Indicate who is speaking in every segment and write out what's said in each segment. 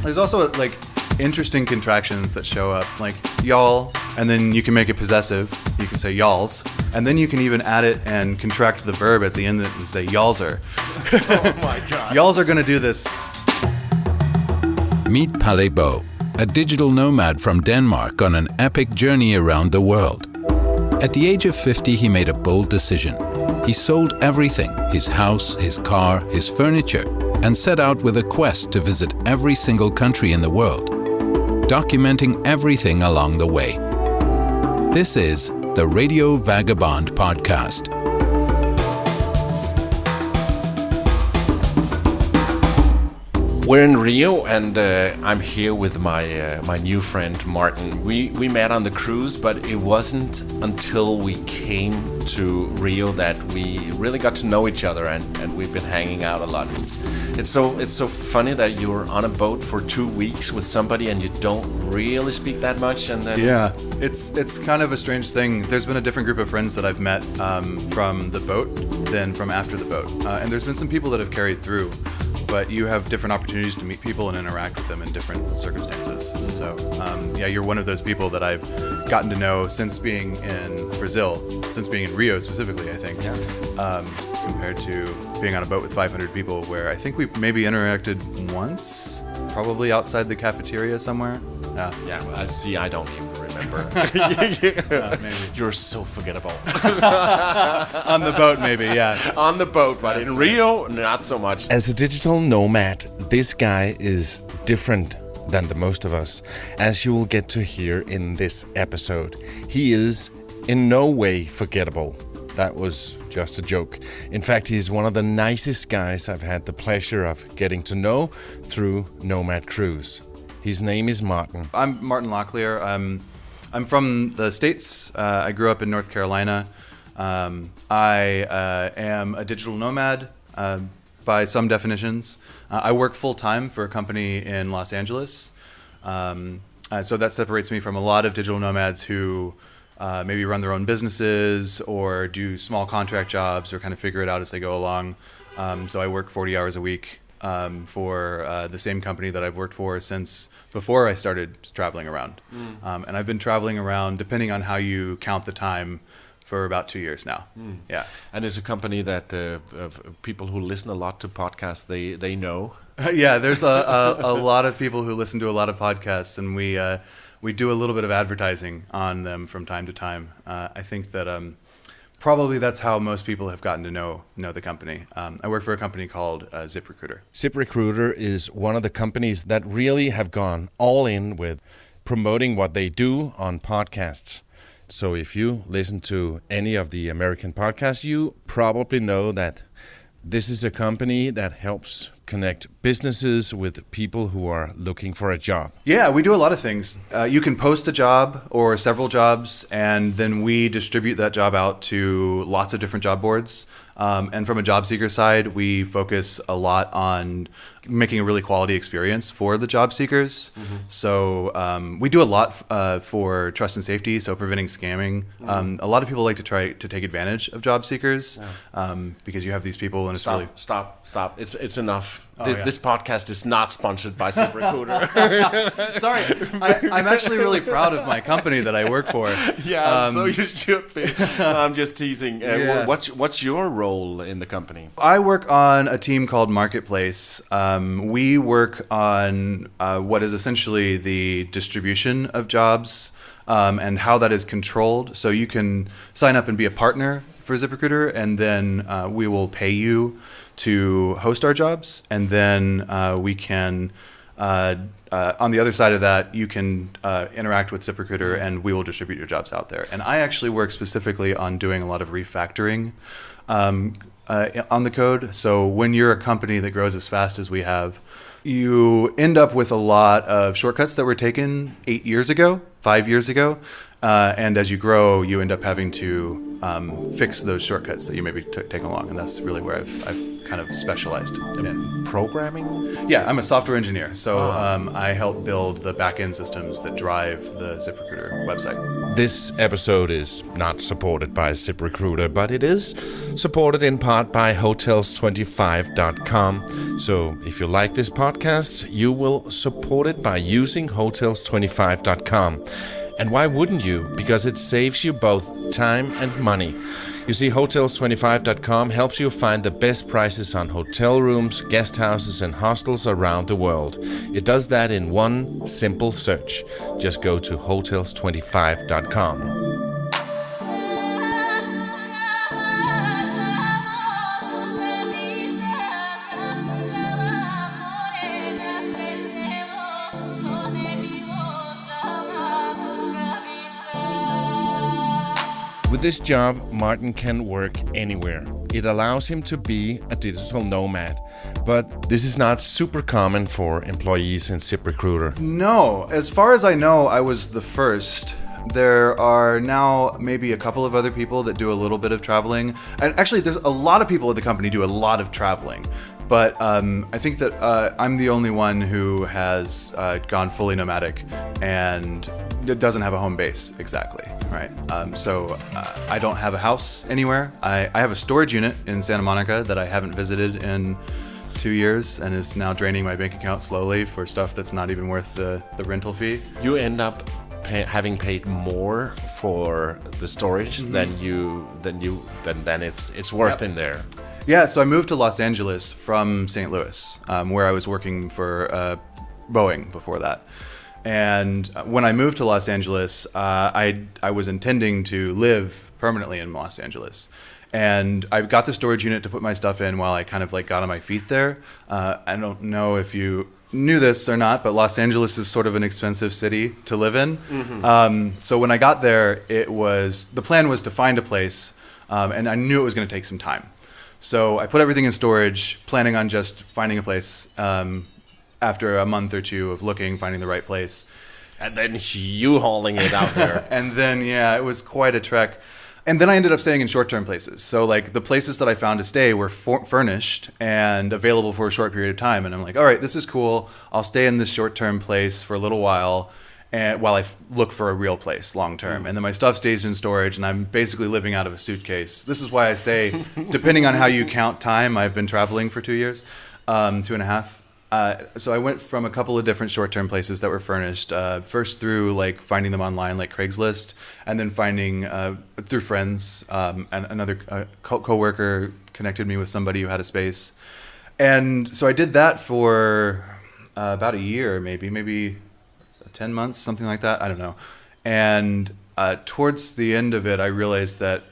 Speaker 1: There's also like interesting contractions that show up, like y'all, and then you can make it possessive. You can say y'alls, and then you can even add it and contract the verb at the end and say y'allser.
Speaker 2: Oh my God.
Speaker 1: Y'alls are gonna do this.
Speaker 3: Meet Palle Bo, a digital nomad from Denmark on an epic journey around the world. At the age of 50, he made a bold decision. He sold everything, his house, his car, his furniture, and set out with a quest to visit every single country in the world, documenting everything along the way. This is the Radio Vagabond podcast.
Speaker 2: We're in Rio, and I'm here with my new friend Martin. We met on the cruise, but it wasn't until we came to Rio that we really got to know each other, and we've been hanging out a lot. It's so funny that you're on a boat for 2 weeks with somebody and you don't really speak that much, and then
Speaker 1: It's kind of a strange thing. There's been a different group of friends that I've met from the boat than from after the boat, and there's been some people that have carried through. But you have different opportunities to meet people and interact with them in different circumstances. So, you're one of those people that I've gotten to know since being in Brazil, since being in Rio specifically, I think, compared to being on a boat with 500 people, where I think we maybe interacted once, probably outside the cafeteria somewhere.
Speaker 2: I don't even remember.
Speaker 1: Maybe.
Speaker 2: You're so forgettable.
Speaker 1: On the boat, maybe, yeah.
Speaker 2: On the boat, but in Rio, not so much. As a digital nomad, this guy is different than the most of us, as you will get to hear in this episode. He is in no way forgettable. That was just a joke. In fact, he's one of the nicest guys I've had the pleasure of getting to know through Nomad Cruise. His name is Martin.
Speaker 1: I'm Martin Locklear. I'm from the States. I grew up in North Carolina. I am a digital nomad by some definitions. I work full-time for a company in Los Angeles. So that separates me from a lot of digital nomads who maybe run their own businesses or do small contract jobs or kind of figure it out as they go along. So I work 40 hours a week for the same company that I've worked for since before I started traveling around. And I've been traveling around, depending on how you count the time, for about 2 years now. Yeah. And
Speaker 2: it's a company that people who listen a lot to podcasts, they know.
Speaker 1: Yeah, there's a lot of people who listen to a lot of podcasts, and we do a little bit of advertising on them from time to time. I think that probably that's how most people have gotten to know the company. I work for a company called ZipRecruiter.
Speaker 2: ZipRecruiter is one of the companies that really have gone all in with promoting what they do on podcasts. So if you listen to any of the American podcasts, you probably know that this is a company that helps connect businesses with people who are looking for a job.
Speaker 1: Yeah, we do a lot of things. You can post a job or several jobs, and then we distribute that job out to lots of different job boards. And from a job seeker side, we focus a lot on making a really quality experience for the job seekers. Mm-hmm. So we do a lot for trust and safety, so preventing scamming. Mm-hmm. A lot of people like to try to take advantage of job seekers because you have these people, and
Speaker 2: Stop. It's enough.
Speaker 1: Oh,
Speaker 2: This podcast is not sponsored by ZipRecruiter.
Speaker 1: Sorry, I'm actually really proud of my company that I work for.
Speaker 2: Yeah, so you should be. I'm just teasing. What's your role in the company?
Speaker 1: I work on a team called Marketplace. We work on what is essentially the distribution of jobs and how that is controlled. So you can sign up and be a partner for ZipRecruiter, and then we will pay you to host our jobs, and then we can, on the other side of that, you can interact with ZipRecruiter, and we will distribute your jobs out there. And I actually work specifically on doing a lot of refactoring on the code. So when you're a company that grows as fast as we have, you end up with a lot of shortcuts that were taken 8 years ago. 5 years ago. And as you grow, you end up having to fix those shortcuts that you maybe taken along, and that's really where I've kind of specialized in.
Speaker 2: Programming?
Speaker 1: Yeah, I'm a software engineer, so I help build the back-end systems that drive the ZipRecruiter website.
Speaker 2: This episode is not supported by ZipRecruiter, but it is supported in part by Hotels25.com. So if you like this podcast, you will support it by using Hotels25.com. And why wouldn't you? Because it saves you both time and money. You see, Hotels25.com helps you find the best prices on hotel rooms, guest houses, and hostels around the world. It does that in one simple search. Just go to Hotels25.com. With this job, Martin can work anywhere. It allows him to be a digital nomad. But this is not super common for employees in ZipRecruiter.
Speaker 1: No, as far as I know, I was the first. There are now maybe a couple of other people that do a little bit of traveling. And actually, there's a lot of people at the company do a lot of traveling. But I think that I'm the only one who has gone fully nomadic and doesn't have a home base exactly, right? So I don't have a house anywhere. I have a storage unit in Santa Monica that I haven't visited in 2 years and is now draining my bank account slowly for stuff that's not even worth the rental fee.
Speaker 2: You end up having paid more for the storage than it's worth in there.
Speaker 1: Yeah, so I moved to Los Angeles from St. Louis, where I was working for Boeing before that. And when I moved to Los Angeles, I was intending to live permanently in Los Angeles. And I got the storage unit to put my stuff in while I kind of like got on my feet there. I don't know if you knew this or not, but Los Angeles is sort of an expensive city to live in. Mm-hmm. So when I got there, the plan was to find a place, and I knew it was going to take some time. So I put everything in storage, planning on just finding a place after a month or two of looking, finding the right place.
Speaker 2: And then you hauling it out there.
Speaker 1: And then, yeah, it was quite a trek. And then I ended up staying in short-term places. So like the places that I found to stay were furnished and available for a short period of time. And I'm like, all right, this is cool. I'll stay in this short-term place for a little while while I look for a real place long-term. And then my stuff stays in storage and I'm basically living out of a suitcase. This is why I say, depending on how you count time, I've been traveling for 2 years, 2.5. So I went from a couple of different short-term places that were furnished, first through like finding them online like Craigslist, and then finding through friends. And another co-worker connected me with somebody who had a space. And so I did that for about a year, maybe 10 months, something like that. I don't know. And towards the end of it, I realized that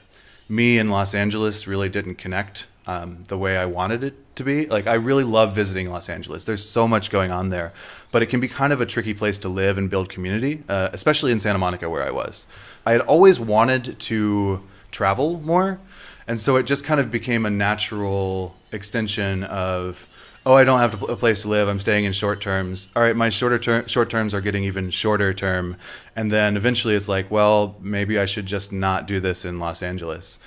Speaker 1: me in Los Angeles really didn't connect the way I wanted it to be. Like, I really love visiting Los Angeles. There's so much going on there, but it can be kind of a tricky place to live and build community, especially in Santa Monica where I was. I had always wanted to travel more, and so it just kind of became a natural extension of, oh, I don't have a place to live. I'm staying in short terms. All right, my short terms are getting even shorter term. And then eventually it's like, well, maybe I should just not do this in Los Angeles.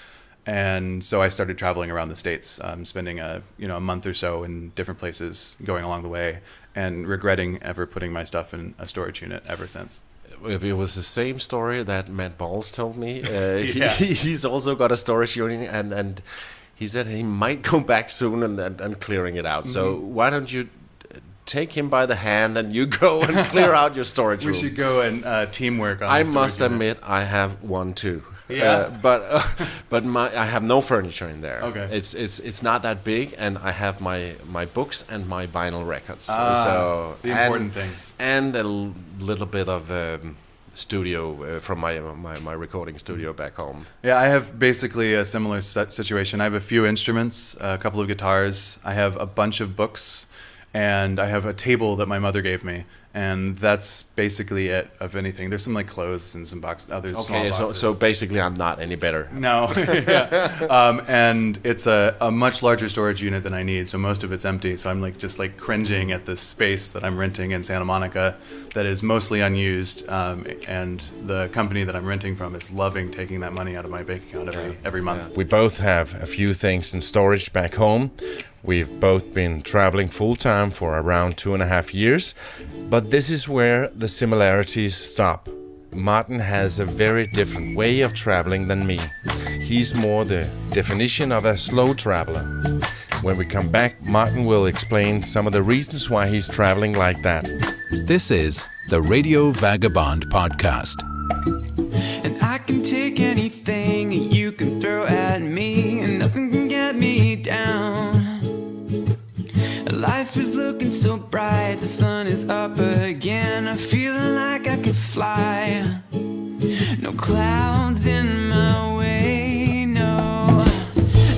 Speaker 1: And so I started traveling around the States, spending a month or so in different places going along the way, and regretting ever putting my stuff in a storage unit ever since.
Speaker 2: It was the same story that Matt Balls told me.
Speaker 1: Yeah.
Speaker 2: He's also got a storage unit, and he said he might go back soon and clearing it out. Mm-hmm. So why don't you take him by the hand and you go and clear out your storage room?
Speaker 1: We should go and teamwork on
Speaker 2: I must admit, I have one too.
Speaker 1: Yeah.
Speaker 2: But I have no furniture in there.
Speaker 1: Okay.
Speaker 2: It's not that big, and I have my books and my vinyl records.
Speaker 1: So the important things.
Speaker 2: And a little bit of studio from my recording studio back home.
Speaker 1: Yeah, I have basically a similar situation. I have a few instruments, a couple of guitars. I have a bunch of books and I have a table that my mother gave me, and that's basically it. Of anything, there's some like clothes and some other small
Speaker 2: Okay,
Speaker 1: boxes.
Speaker 2: so basically I'm not any better.
Speaker 1: No, yeah. And it's a much larger storage unit than I need, so most of it's empty. So I'm like just like cringing at this space that I'm renting in Santa Monica that is mostly unused, and the company that I'm renting from is loving taking that money out of my bank account every month.
Speaker 2: We both have a few things in storage back home. We've both been traveling full-time for around 2.5 years, but this is where the similarities stop. Martin has a very different way of traveling than me. He's more the definition of a slow traveler. When we come back, Martin will explain some of the reasons why he's traveling like that.
Speaker 3: This is the Radio Vagabond podcast.
Speaker 4: And I can take anything you can throw at me, and nothing can get me down. Life is looking so bright, the sun is up again. I'm feeling like I could fly. No clouds in my way, no.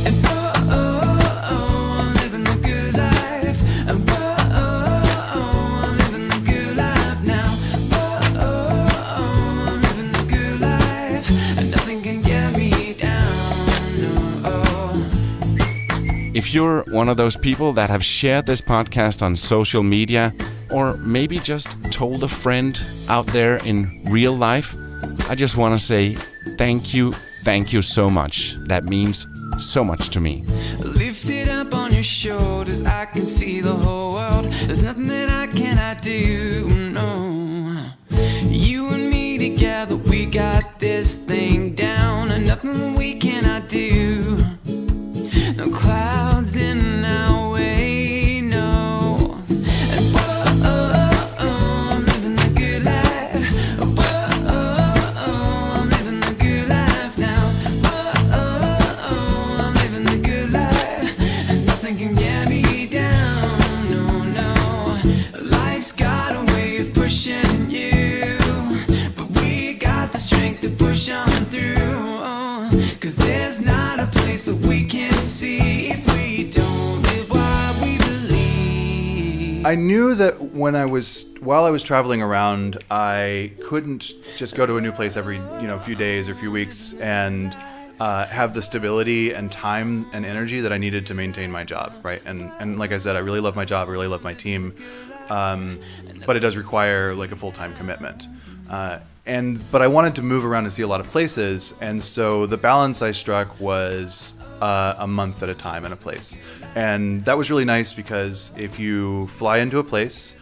Speaker 4: And oh, oh, oh, I'm living the good life. And oh, oh, oh, I'm living the good life now. Oh, oh, oh, I'm living the good life. And nothing can get me down, no.
Speaker 2: If you're one of those people that have shared this podcast on social media, or maybe just told a friend out there in real life, I just want to say thank you so much. That means so much to me.
Speaker 4: Lifted up on your shoulders, I can see the whole world. There's nothing that I cannot do, no. You and me together, we got this thing down, and nothing we cannot do. No clouds in our way, no. And whoa, oh, oh, I'm living the good life. Whoa, oh, oh, I'm living the good life now. Whoa, oh, oh, I'm living the good life. And nothing can get me down, no, no. Life's got a way of pushing you, but we got the strength to push on through. 'Cause there's not a place that we can't see if we don't live what we believe.
Speaker 1: I knew that while I was traveling around, I couldn't just go to a new place every few days or few weeks and have the stability and time and energy that I needed to maintain my job, right? And like I said, I really love my job, I really love my team, but it does require like a full-time commitment. But I wanted to move around and see a lot of places, and so the balance I struck was a month at a time in a place. And that was really nice because if you fly into a place,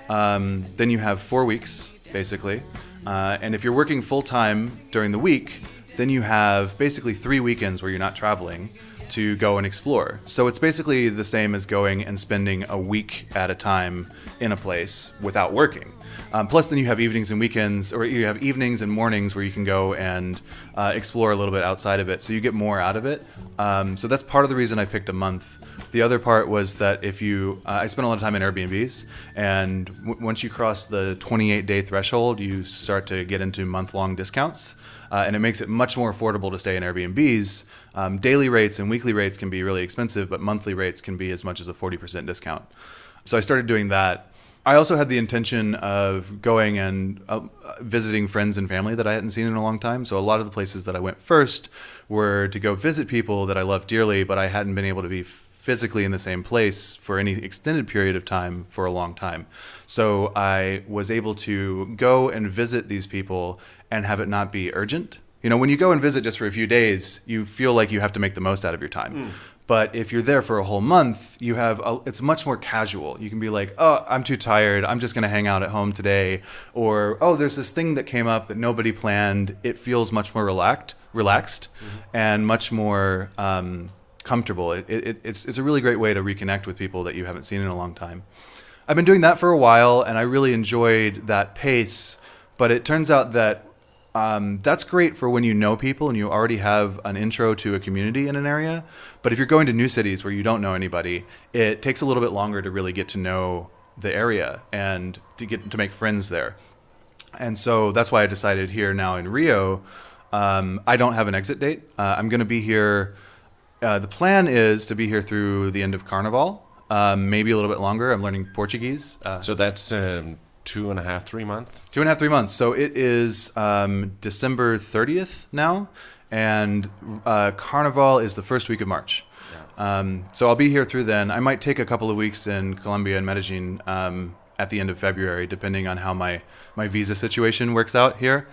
Speaker 1: then you have 4 weeks, basically. And if you're working full-time during the week, then you have basically 3 weekends where you're not traveling to go and explore. So it's basically the same as going and spending a week at a time in a place without working. Plus then you have evenings and weekends, or you have evenings and mornings where you can go and explore a little bit outside of it. So you get more out of it. So that's part of the reason I picked a month. The other part was that I spent a lot of time in Airbnbs, and once you cross the 28-day threshold, you start to get into month-long discounts. And it makes it much more affordable to stay in Airbnbs. Daily rates and weekly rates can be really expensive, but monthly rates can be as much as a 40% discount. So I started doing that. I also had the intention of going and visiting friends and family that I hadn't seen in a long time. So a lot of the places that I went first were to go visit people that I love dearly, but I hadn't been able to be physically in the same place for any extended period of time for a long time. So I was able to go and visit these people and have it not be urgent. When you go and visit just for a few days, you feel like you have to make the most out of your time. But if you're there for a whole month, it's much more casual. You can be like, oh, I'm too tired, I'm just going to hang out at home today. Or, oh, there's this thing that came up that nobody planned. It feels much more relaxed and much more comfortable. It's a really great way to reconnect with people that you haven't seen in a long time. I've been doing that for a while, and I really enjoyed that pace. But it turns out that that's great for when you know people and you already have an intro to a community in an area. But if you're going to new cities where you don't know anybody, it takes a little bit longer to really get to know the area and to make friends there. And so that's why I decided here now in Rio, I don't have an exit date. I'm going to be here. The plan is to be here through the end of Carnival. maybe a little bit longer. I'm learning Portuguese.
Speaker 2: So that's 2.5, 3 months?
Speaker 1: 2.5, 3 months. So it is December 30th now, and Carnival is the first week of March. So I'll be here through then. I might take a couple of weeks in Colombia and Medellin at the end of February, depending on how my visa situation works out here.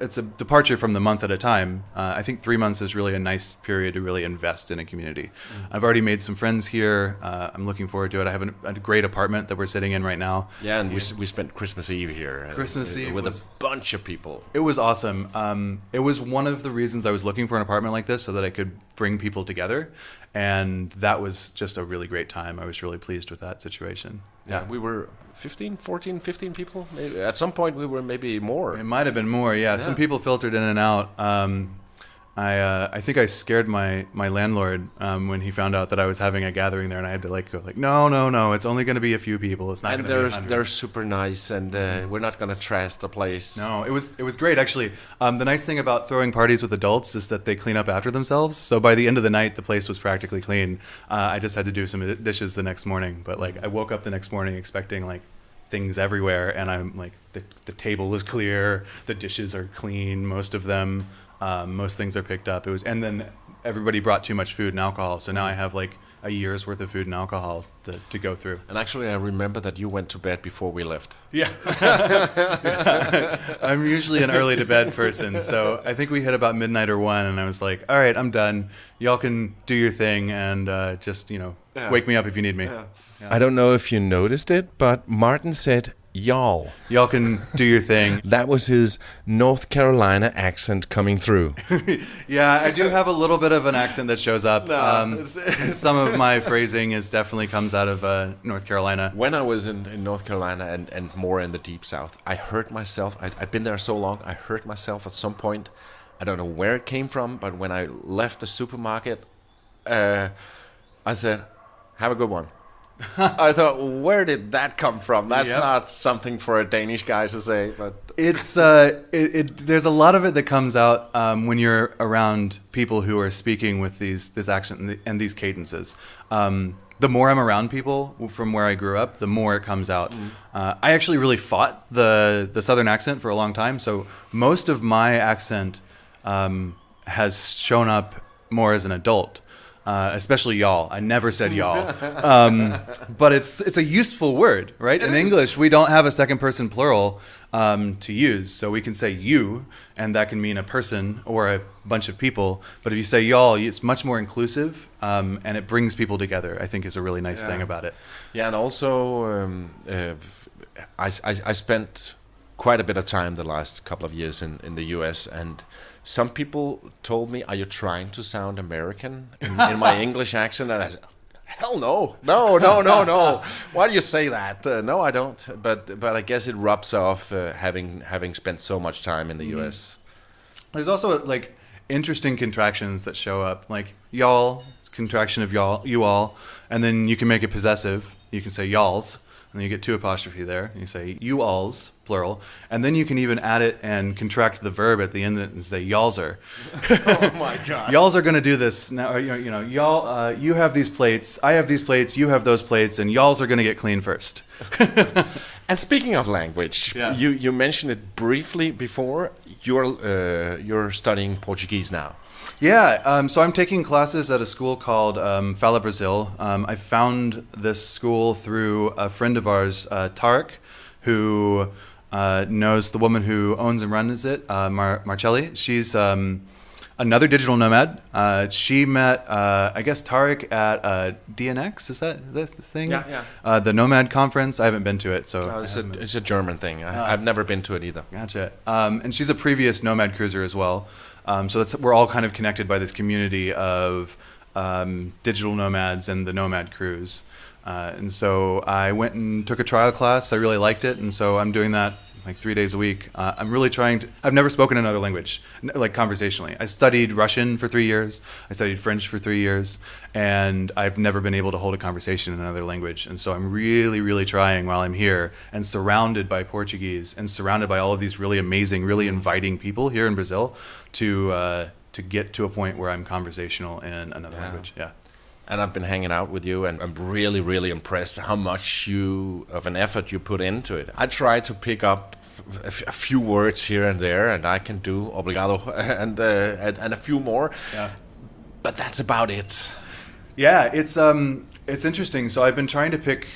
Speaker 1: It's a departure from the month at a time. I think 3 months is really a nice period to really invest in a community. I've already made some friends here. I'm looking forward to it. I have a great apartment that we're sitting in right now.
Speaker 2: Yeah, and we spent Christmas Eve here.
Speaker 1: Christmas Eve
Speaker 2: with a bunch of people.
Speaker 1: It was awesome. It was one of the reasons I was looking for an apartment like this, so that I could bring people together. And that was just a really great time. I was really pleased with that situation.
Speaker 2: Yeah, we were 15 people. Maybe. At some point, we were maybe more.
Speaker 1: It might have been more, yeah. Some people filtered in and out. I think I scared my landlord when he found out that I was having a gathering there, and I had to go no, it's only going to be a few people. It's not.
Speaker 2: And
Speaker 1: going to be 100.
Speaker 2: They're super nice, and we're not going to trash the place.
Speaker 1: No, it was great actually. The nice thing about throwing parties with adults is that they clean up after themselves. So by the end of the night, the place was practically clean. I just had to do some dishes the next morning, but I woke up the next morning expecting things everywhere, and I'm the table was clear, the dishes are clean, most of them. Most things are picked up. And then everybody brought too much food and alcohol. So now I have a year's worth of food and alcohol to go through.
Speaker 2: And actually, I remember that you went to bed before we left.
Speaker 1: Yeah. I'm usually an early to bed person. So I think we hit about midnight or 1, and I was like, all right, I'm done. Y'all can do your thing, and just, wake me up if you need me.
Speaker 2: Yeah.
Speaker 1: Yeah.
Speaker 2: I don't know if you noticed it, but Martin said, y'all.
Speaker 1: Y'all can do your thing.
Speaker 2: That was his North Carolina accent coming through.
Speaker 1: Yeah, I do have a little bit of an accent that shows up. And some of my phrasing definitely comes out of North Carolina.
Speaker 2: When I was in North Carolina and more in the deep south, I heard myself, I'd been there so long, I heard myself at some point, I don't know where it came from, but when I left the supermarket, I said, have a good one. I thought, where did that come from? That's not something for a Danish guy to say, but
Speaker 1: it's there's a lot of it that comes out when you're around people who are speaking with this accent and these cadences. The more I'm around people from where I grew up, the more it comes out. I actually really fought the Southern accent for a long time, so most of my accent has shown up more as an adult. Especially y'all. I never said y'all. But it's a useful word, right? In English, we don't have a second person plural to use. So we can say you, and that can mean a person or a bunch of people. But if you say y'all, it's much more inclusive, and it brings people together, I think is a really nice thing about it.
Speaker 2: Yeah, and also I spent quite a bit of time the last couple of years in the US, and some people told me, are you trying to sound American in my English accent? And I said, hell no. No. Why do you say that? No, I don't. But I guess it rubs off having spent so much time in the US.
Speaker 1: There's also interesting contractions that show up. Y'all, it's a contraction of y'all, you all. And then you can make it possessive. You can say y'alls. And then you get 2 apostrophe there. And you say you alls, plural. And then you can even add it and contract the verb at the end and say y'alls're.
Speaker 2: Oh my God.
Speaker 1: Y'alls are going to do this now. Or, y'all, you have these plates, I have these plates, you have those plates, and y'alls are going to get clean first.
Speaker 2: And speaking of language, you mentioned it briefly before. You're studying Portuguese now.
Speaker 1: Yeah, so I'm taking classes at a school called Fala Brazil. I found this school through a friend of ours, Tarek, who knows the woman who owns and runs it, Marcelli. She's another digital nomad. She met, I guess, Tarek at DNX. Is that the thing?
Speaker 2: Yeah.
Speaker 1: The Nomad conference. I haven't been to it, so
Speaker 2: it's a German thing. I've never been to it either.
Speaker 1: Gotcha. And she's a previous Nomad cruiser as well. So we're all kind of connected by this community of digital nomads and the Nomad cruise. And so I went and took a trial class. I really liked it, and so I'm doing that 3 days a week. I'm really trying to. I've never spoken another language, conversationally. I studied Russian for 3 years. I studied French for 3 years, and I've never been able to hold a conversation in another language. And so I'm really, really trying while I'm here and surrounded by Portuguese and surrounded by all of these really amazing, really inviting people here in Brazil to get to a point where I'm conversational in another language. Yeah.
Speaker 2: And I've been hanging out with you, and I'm really, really impressed how much of an effort you put into it. I try to pick up a few words here and there, and I can do obrigado and a few more.
Speaker 1: Yeah.
Speaker 2: But that's about it.
Speaker 1: Yeah, it's interesting. So I've been trying to pick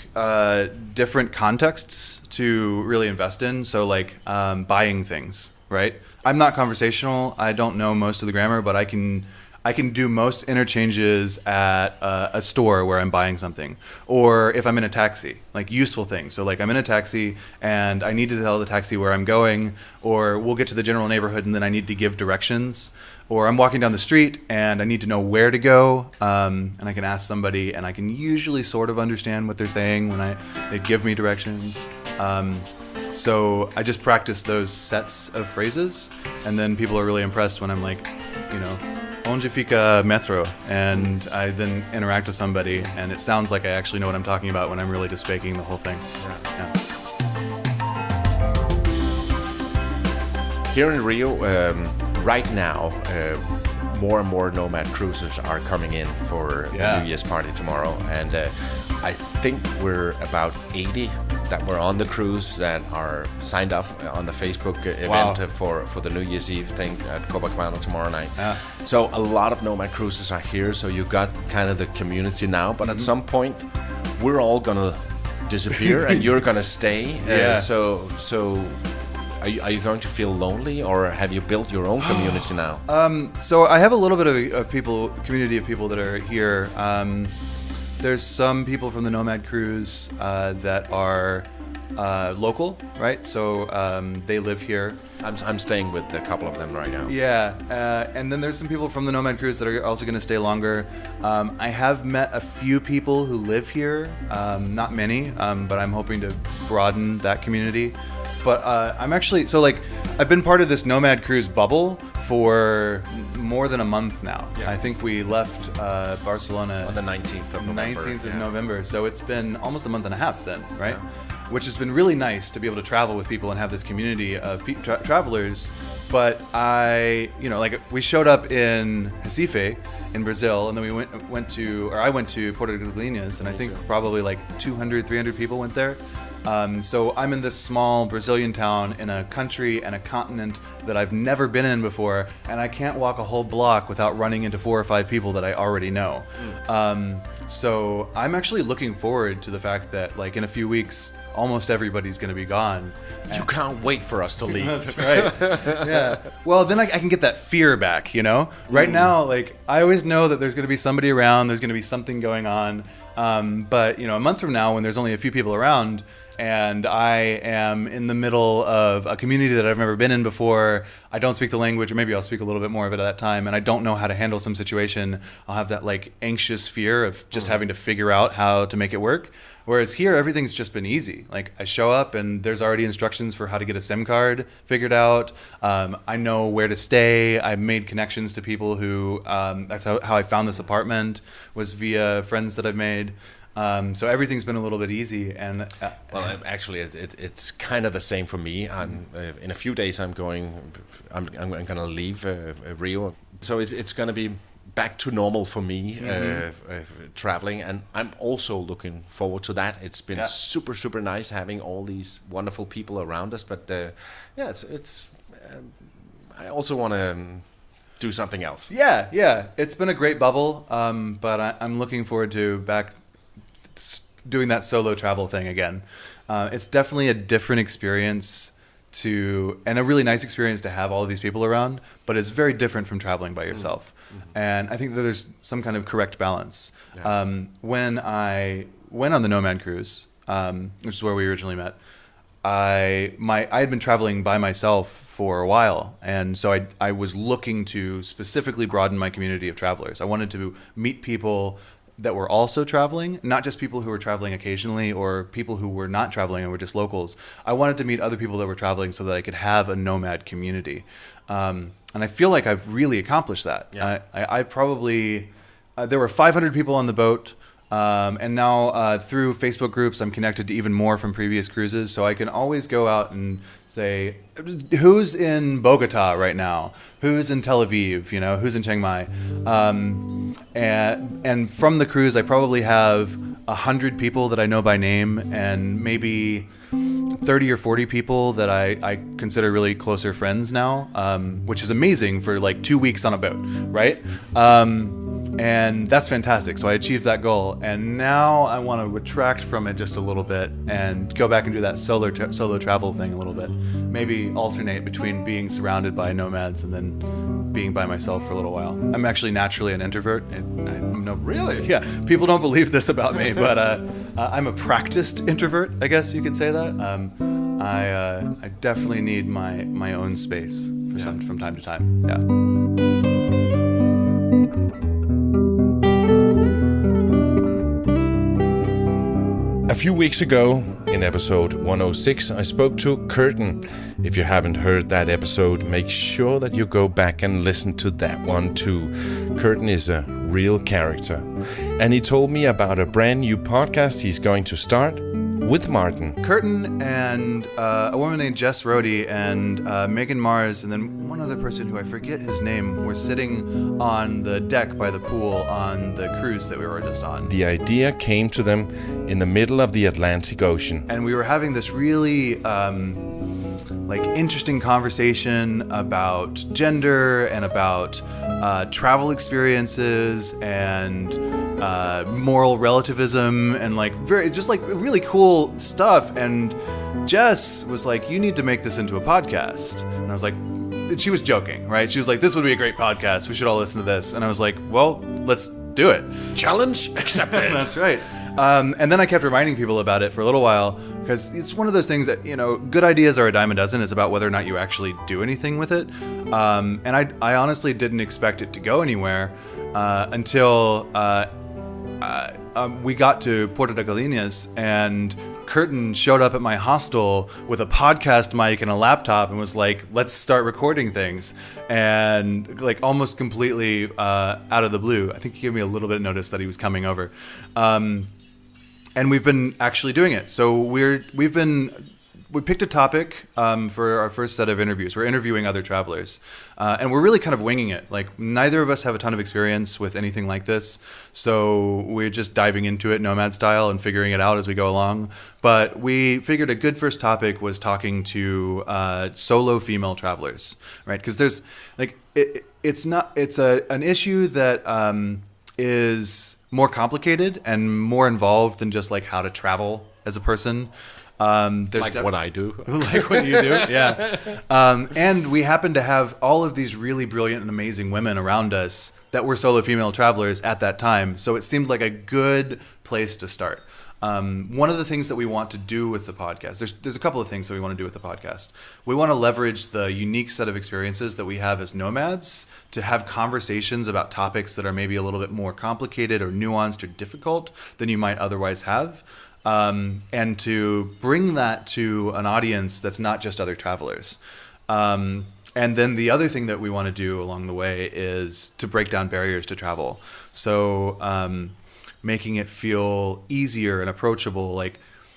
Speaker 1: different contexts to really invest in. So like buying things, right? I'm not conversational. I don't know most of the grammar, but I can do most interchanges at a store where I'm buying something, or if I'm in a taxi, like useful things. So like I'm in a taxi and I need to tell the taxi where I'm going, or we'll get to the general neighborhood and then I need to give directions, or I'm walking down the street and I need to know where to go, and I can ask somebody and I can usually sort of understand what they're saying when they give me directions. So I just practice those sets of phrases, and then people are really impressed when I'm like, onde fica metro, and I then interact with somebody, and it sounds like I actually know what I'm talking about when I'm really just faking the whole thing. Yeah.
Speaker 2: Here in Rio, right now, more and more Nomad cruisers are coming in for the New Year's party tomorrow, and I think we're about 80 that were on the cruise that are signed up on the Facebook event for the New Year's Eve thing at Copacabana tomorrow night. Yeah. So a lot of Nomad cruises are here, so you got kind of the community now, but at some point we're all gonna disappear and you're gonna stay. So are you going to feel lonely, or have you built your own community now?
Speaker 1: So I have a little bit of community of people that are here. There's some people from the Nomad cruise that are local, right? So they live here.
Speaker 2: I'm staying with a couple of them right now.
Speaker 1: Yeah, and then there's some people from the Nomad cruise that are also going to stay longer. I have met a few people who live here, not many, but I'm hoping to broaden that community. But I'm actually, so like, I've been part of this Nomad cruise bubble for more than a month now. Yeah. I think we left Barcelona
Speaker 2: on the 19th of November.
Speaker 1: 19th of November. So it's been almost a month and a half then, right? Yeah. Which has been really nice to be able to travel with people and have this community of travelers. But I we showed up in Recife in Brazil, and then I went to Porto de Galinhas, and I think probably like 200, 300 people went there. So I'm in this small Brazilian town in a country and a continent that I've never been in before, and I can't walk a whole block without running into 4 or 5 people that I already know. So I'm actually looking forward to the fact that like in a few weeks, almost everybody's going to be gone.
Speaker 2: You can't wait for us to leave.
Speaker 1: That's right. Yeah. Well, then I can get that fear back, Right now, like I always know that there's going to be somebody around, there's going to be something going on. But a month from now, when there's only a few people around, and I am in the middle of a community that I've never been in before, I don't speak the language, or maybe I'll speak a little bit more of it at that time, and I don't know how to handle some situation, I'll have that like anxious fear of just having to figure out how to make it work. Whereas here, everything's just been easy. Like I show up and there's already instructions for how to get a SIM card figured out. I know where to stay. I've made connections to people who, that's how I found this apartment, was via friends that I've made. So everything's been a little bit easy, and
Speaker 2: well, actually, it's kind of the same for me. In a few days, I'm going to leave Rio, so it's going to be back to normal for me, traveling, and I'm also looking forward to that. It's been super nice having all these wonderful people around us, but it's I also want to do something else.
Speaker 1: Yeah, it's been a great bubble, but I'm looking forward to back doing that solo travel thing again. It's definitely a different experience and a really nice experience to have all of these people around, but it's very different from traveling by yourself. And I think that there's some kind of correct balance. Yeah. When I went on the Nomad cruise, which is where we originally met, I had been traveling by myself for a while, and so I was looking to specifically broaden my community of travelers. I wanted to meet people that were also traveling, not just people who were traveling occasionally or people who were not traveling and were just locals. I wanted to meet other people that were traveling so that I could have a Nomad community. And I feel like I've really accomplished that. Yeah. I probably, there were 500 people on the boat. And now through Facebook groups, I'm connected to even more from previous cruises. So I can always go out and say, who's in Bogota right now? Who's in Tel Aviv? You know, who's in Chiang Mai? And from the cruise, I probably have 100 people that I know by name, and maybe 30 or 40 people that I consider really closer friends now, which is amazing for like 2 weeks on a boat, right? And that's fantastic. So I achieved that goal, and now I want to retract from it just a little bit and go back and do that solo travel thing a little bit. Maybe alternate between being surrounded by nomads and then being by myself for a little while. I'm actually naturally an introvert.
Speaker 2: Really?
Speaker 1: Yeah, people don't believe this about me, but I'm a practiced introvert, I guess you could say that. I definitely need my own space from time to time. Yeah.
Speaker 2: A few weeks ago, in episode 106, I spoke to Curtin. If you haven't heard that episode, make sure that you go back and listen to that one too. Curtin is a real character. And he told me about a brand new podcast he's going to start with Martin.
Speaker 1: Curtin and a woman named Jess Rohde and Megan Mars, and then one other person who I forget his name, were sitting on the deck by the pool on the cruise that we were just on.
Speaker 2: The idea came to them in the middle of the Atlantic Ocean.
Speaker 1: And we were having this really interesting conversation about gender and about travel experiences and moral relativism and really cool stuff. And Jess was like, you need to make this into a podcast. And I was like, she was joking, right? She was like, this would be a great podcast. We should all listen to this. And I was like, well, let's do it.
Speaker 2: Challenge accepted.
Speaker 1: That's right. And then I kept reminding people about it for a little while, because it's one of those things that, good ideas are a dime a dozen. It's about whether or not you actually do anything with it. And I honestly didn't expect it to go anywhere until we got to Puerto de Galinas, and Curtin showed up at my hostel with a podcast mic and a laptop and was like, let's start recording things. And almost completely out of the blue. I think he gave me a little bit of notice that he was coming over. And we've been actually doing it. So we picked a topic for our first set of interviews. We're interviewing other travelers, and we're really kind of winging it. Neither of us have a ton of experience with anything like this, so we're just diving into it nomad style and figuring it out as we go along. But we figured a good first topic was talking to solo female travelers, right? Because there's it's an issue that is more complicated and more involved than just how to travel as a person.
Speaker 2: What I do.
Speaker 1: Like what you do, yeah. And we happen to have all of these really brilliant and amazing women around us that were solo female travelers at that time. So it seemed like a good place to start. One of the things that we want to do with the podcast, there's a couple of things that we want to do with the podcast. We want to leverage the unique set of experiences that we have as nomads to have conversations about topics that are maybe a little bit more complicated or nuanced or difficult than you might otherwise have. And to bring that to an audience that's not just other travelers. And then the other thing that we want to do along the way is to break down barriers to travel. So making it feel easier and approachable.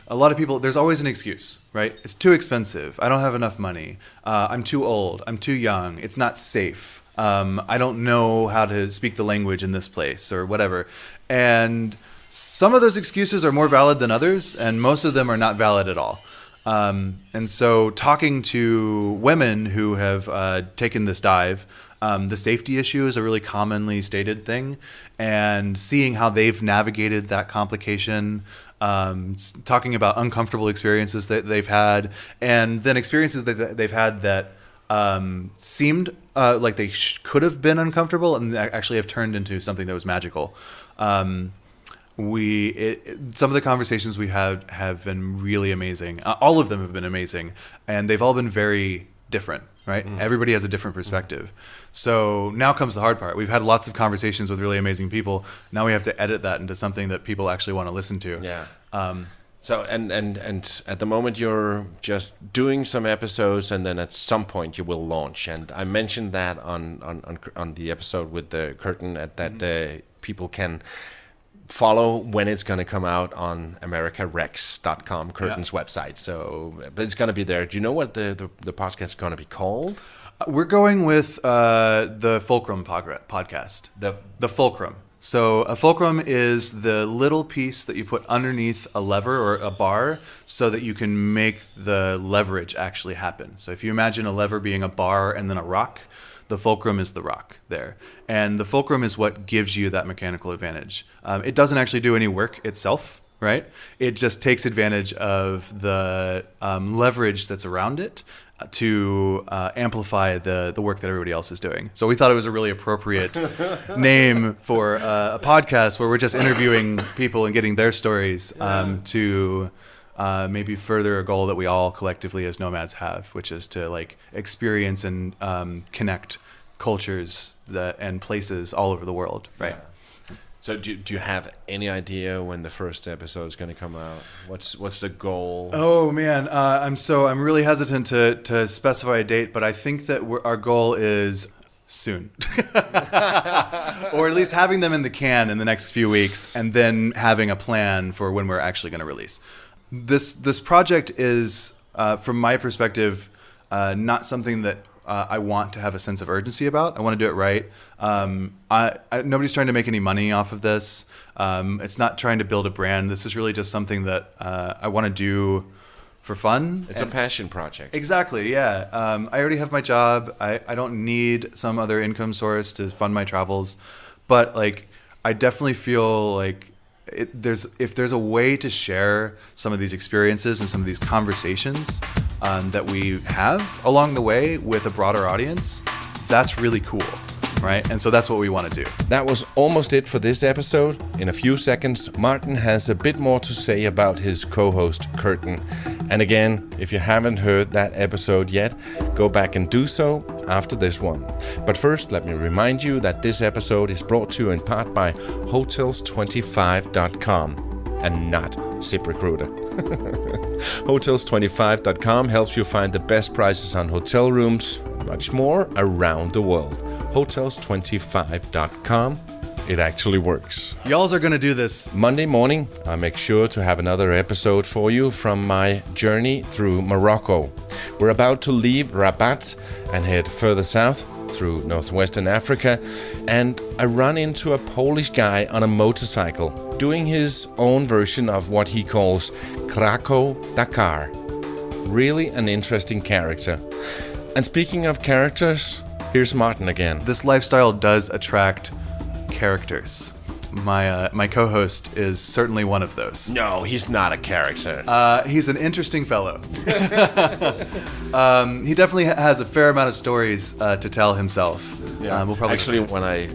Speaker 1: A lot of people, there's always an excuse, right? It's too expensive. I don't have enough money. I'm too old. I'm too young. It's not safe. I don't know how to speak the language in this place or whatever. And some of those excuses are more valid than others, and most of them are not valid at all. And so talking to women who have taken this dive, the safety issue is a really commonly stated thing, and seeing how they've navigated that complication, talking about uncomfortable experiences that they've had, and then experiences that they've had that seemed like they could have been uncomfortable and actually have turned into something that was magical. Some of the conversations we've had have been really amazing. All of them have been amazing, and they've all been very different, right? Mm. Everybody has a different perspective. So now comes the hard part. We've had lots of conversations with really amazing people. Now we have to edit that into something that people actually want to listen to.
Speaker 2: Yeah. So and at the moment you're just doing some episodes, and then at some point you will launch. And I mentioned that on the episode with the Curtin that people can follow when it's going to come out on americarex.com, Curtin's website. So, but it's going to be there. Do you know what the podcast is going to be called?
Speaker 1: We're going with the Fulcrum podcast. The Fulcrum. So a fulcrum is the little piece that you put underneath a lever or a bar so that you can make the leverage actually happen. So if you imagine a lever being a bar and then a rock, the fulcrum is the rock there. And the fulcrum is what gives you that mechanical advantage. It doesn't actually do any work itself, right? It just takes advantage of the leverage that's around it to amplify the work that everybody else is doing. So we thought it was a really appropriate name for a podcast where we're just interviewing people and getting their stories to maybe further a goal that we all collectively as nomads have, which is to like experience and connect cultures and places all over the world, right? Yeah.
Speaker 2: So do you have any idea when the first episode is going to come out? What's the goal?
Speaker 1: Oh man, I'm really hesitant to specify a date, but I think that our goal is soon, or at least having them in the can in the next few weeks, and then having a plan for when we're actually going to release. This project is, from my perspective, not something that I want to have a sense of urgency about. I want to do it right. Nobody's trying to make any money off of this. It's not trying to build a brand. This is really just something that I want to do for fun.
Speaker 2: It's a passion project.
Speaker 1: Exactly, yeah. I already have my job. I don't need some other income source to fund my travels. But like, I definitely feel like if there's a way to share some of these experiences and some of these conversations that we have along the way with a broader audience, that's really cool, right? And so that's what we want to do.
Speaker 2: That was almost it for this episode. In a few seconds, Martin has a bit more to say about his co-host, Curtin. And again, if you haven't heard that episode yet, go back and do so after this one. But first, let me remind you that this episode is brought to you in part by Hotels25.com and not ZipRecruiter. Hotels25.com helps you find the best prices on hotel rooms and much more around the world. Hotels25.com. It actually works.
Speaker 1: Y'alls are going to do this.
Speaker 2: Monday morning, I make sure to have another episode for you from my journey through Morocco. We're about to leave Rabat and head further south through northwestern Africa, and I run into a Polish guy on a motorcycle doing his own version of what he calls Krakow-Dakar. Really an interesting character. And speaking of characters, here's Martin again.
Speaker 1: This lifestyle does attract characters. My co-host is certainly one of those.
Speaker 2: No, he's not a character.
Speaker 1: He's an interesting fellow. He definitely has a fair amount of stories to tell himself.
Speaker 2: Yeah.
Speaker 1: We'll probably
Speaker 2: actually, when I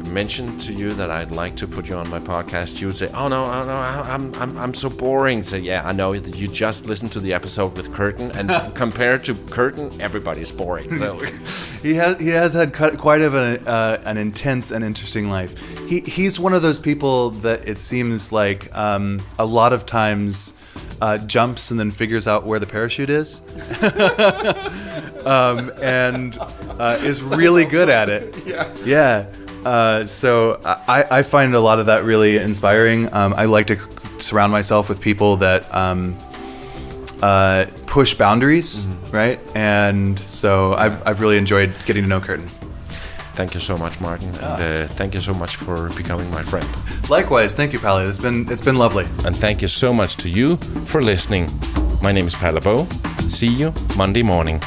Speaker 2: mentioned to you that I'd like to put you on my podcast, you would say, "Oh no, I'm so boring." So yeah, I know that you just listened to the episode with Curtin, and compared to Curtin, everybody's boring. So
Speaker 1: he has had quite of an intense and interesting life. He's one of those people that it seems like a lot of times jumps and then figures out where the parachute is, and is really good at it. Yeah. So I find a lot of that really inspiring. I like to surround myself with people that push boundaries, right? And so I've really enjoyed getting to know Curtin.
Speaker 2: Thank you so much, Martin, and thank you so much for becoming my friend.
Speaker 1: Likewise, thank you, Palle. It's been lovely.
Speaker 2: And thank you so much to you for listening. My name is Palle Bo. See you Monday morning.